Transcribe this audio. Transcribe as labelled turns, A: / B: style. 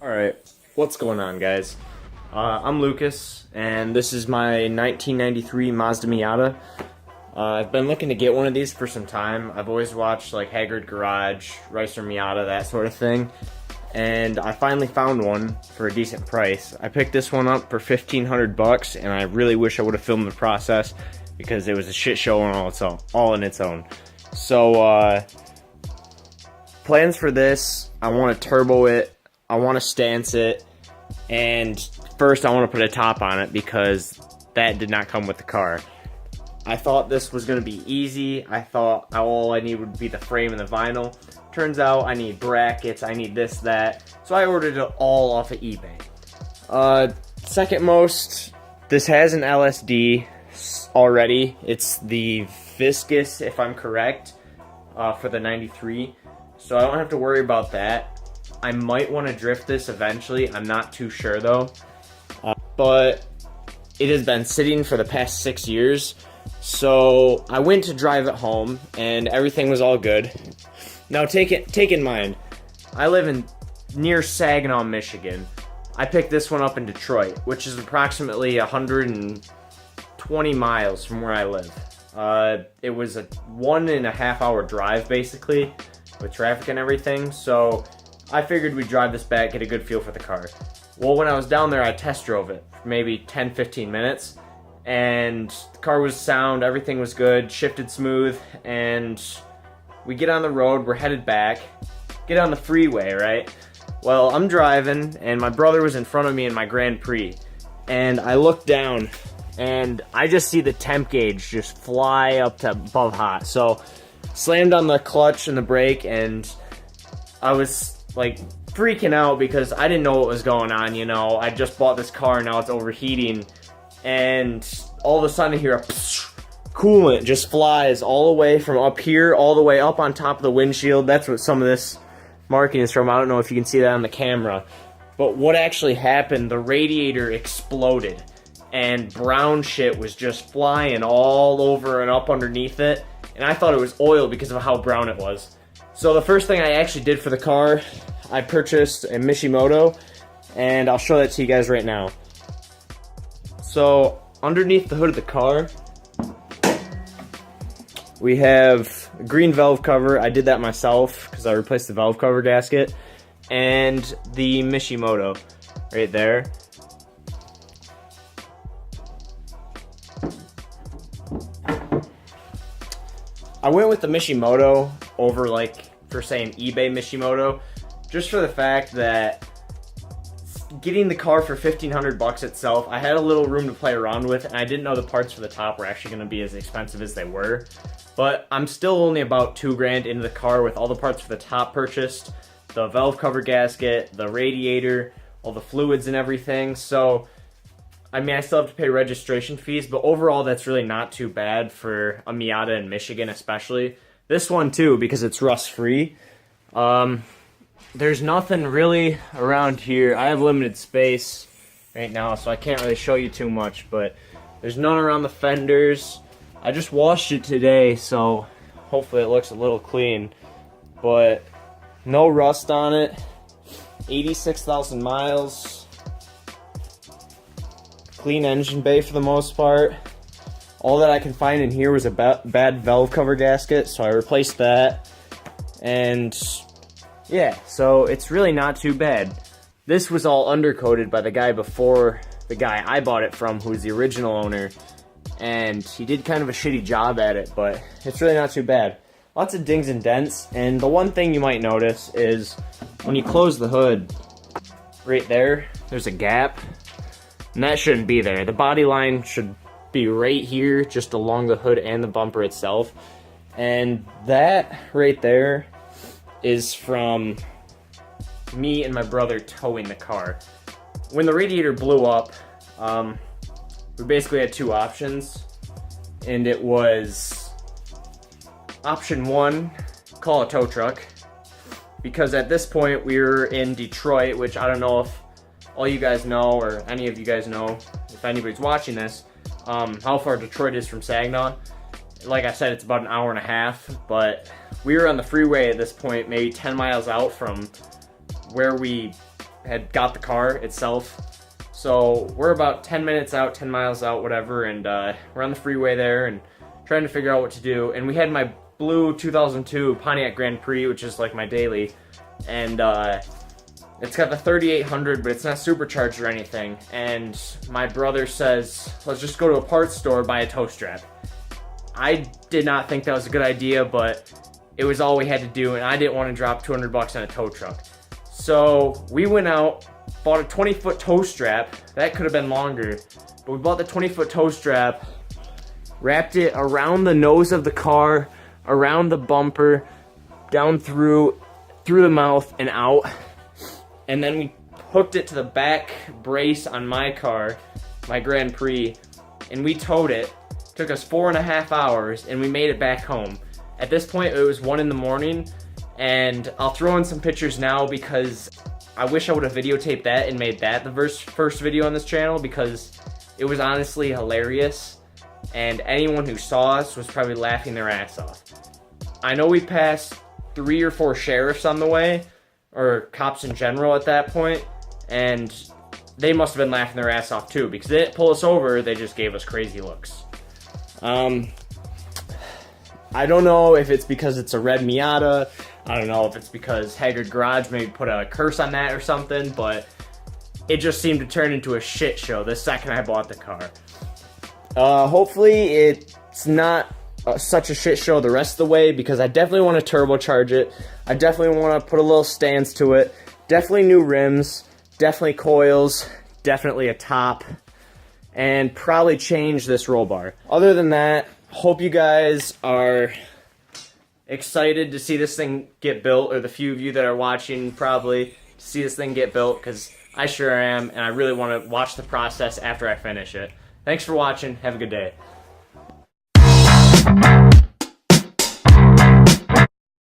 A: Alright, what's going on, guys? I'm Lucas, and this is my 1993 Mazda Miata. I've been looking to get one of these for some time. I've always watched like Haggard Garage, Ricer Miata, that sort of thing. And I finally found one for a decent price. I picked this one up for $1,500, and I really wish I would have filmed the process because it was a shit show on all on its own. So, plans for this, I want to turbo it, I want to stance it, and first I want to put a top on it because that did not come with the car. I thought this was going to be easy. I thought all I need would be the frame and the vinyl. Turns out I need brackets, I need this, that. So I ordered it all off of eBay. Second most, this has an LSD already. It's the Viscous, if I'm correct, for the 93. So I don't have to worry about that. I might want to drift this eventually. I'm not too sure though. But it has been sitting for the past 6 years. So I went to drive it home and everything was all good. Now take in mind, I live near Saginaw, Michigan. I picked this one up in Detroit, which is approximately 120 miles from where I live. It was a 1.5 hour drive basically, with traffic and everything, so I figured we'd drive this back, get a good feel for the car. Well, when I was down there, I test drove it for maybe 10-15 minutes, and the car was sound, everything was good, shifted smooth, and we get on the road, we're headed back, get on the freeway, right? Well, I'm driving, and my brother was in front of me in my Grand Prix, and I look down, and I just see the temp gauge just fly up to above hot. So, slammed on the clutch and the brake, and I was like freaking out because I didn't know what was going on, you know. I just bought this car, now it's overheating, and all of a sudden I hear a coolant just flies all the way from up here all the way up on top of the windshield. That's what some of this marking is from. I don't know if you can see that on the camera, but what actually happened, the radiator exploded and brown shit was just flying all over and up underneath it, and I thought it was oil because of how brown it was. So the first thing I actually did for the car, I purchased a Mishimoto, and I'll show that to you guys right now. So underneath the hood of the car, we have a green valve cover. I did that myself because I replaced the valve cover gasket, and the Mishimoto right there. I went with the Mishimoto over for say an eBay Mishimoto, just for the fact that getting the car for $1,500 itself, I had a little room to play around with, and I didn't know the parts for the top were actually going to be as expensive as they were. But I'm still only about $2,000 into the car with all the parts for the top purchased, the valve cover gasket, the radiator, all the fluids and everything. So I mean, I still have to pay registration fees, but overall that's really not too bad for a Miata in Michigan especially. This one too, because it's rust-free. There's nothing really around here. I have limited space right now, so I can't really show you too much, but there's none around the fenders. I just washed it today, so hopefully it looks a little clean, but no rust on it. 86,000 miles. Clean engine bay for the most part. All that I can find in here was a bad valve cover gasket, so I replaced that. And yeah, so it's really not too bad. This was all undercoated by the guy before the guy I bought it from, who was the original owner, and he did kind of a shitty job at it, but it's really not too bad. Lots of dings and dents, and the one thing you might notice is when you close the hood, right there, there's a gap. And that shouldn't be there. The body line should be right here, just along the hood and the bumper itself. And that right there is from me and my brother towing the car. When the radiator blew up, we basically had two options. And it was option one, call a tow truck. Because at this point we were in Detroit, which I don't know if all you guys know, or any of you guys know, if anybody's watching this, how far Detroit is from Saginaw. Like I said, it's about an hour and a half, but we were on the freeway at this point, maybe 10 miles out from where we had got the car itself. So we're about 10 minutes out, 10 miles out, whatever, and we're on the freeway there and trying to figure out what to do. And we had my blue 2002 Pontiac Grand Prix, which is like my daily, and it's got the 3800, but it's not supercharged or anything. And my brother says, let's just go to a parts store, buy a tow strap. I did not think that was a good idea, but it was all we had to do, and I didn't want to drop 200 bucks on a tow truck. So we went out, bought a 20-foot tow strap. That could have been longer, but we bought the 20-foot tow strap, wrapped it around the nose of the car, around the bumper, down through the mouth and out. And then we hooked it to the back brace on my car, my Grand Prix, and we towed it. Took us 4.5 hours, and we made it back home. At this point, it was 1 in the morning, and I'll throw in some pictures now because I wish I would have videotaped that and made that the first video on this channel, because it was honestly hilarious, and anyone who saw us was probably laughing their ass off. I know we passed 3 or 4 sheriffs on the way, or cops in general at that point, and they must have been laughing their ass off too, because they didn't pull us over, they just gave us crazy looks. I don't know if it's because it's a red Miata, I don't know if it's because Haggard Garage maybe put a curse on that or something, but it just seemed to turn into a shit show the second I bought the car. Hopefully it's not such a shit show the rest of the way, because I definitely want to turbocharge it. I definitely want to put a little stance to it. Definitely new rims, definitely coils, definitely a top, and probably change this roll bar. Other than that, hope you guys are excited to see this thing get built, or the few of you that are watching probably to see this thing get built, because I sure am, and I really want to watch the process after I finish it. Thanks for watching. Have a good day.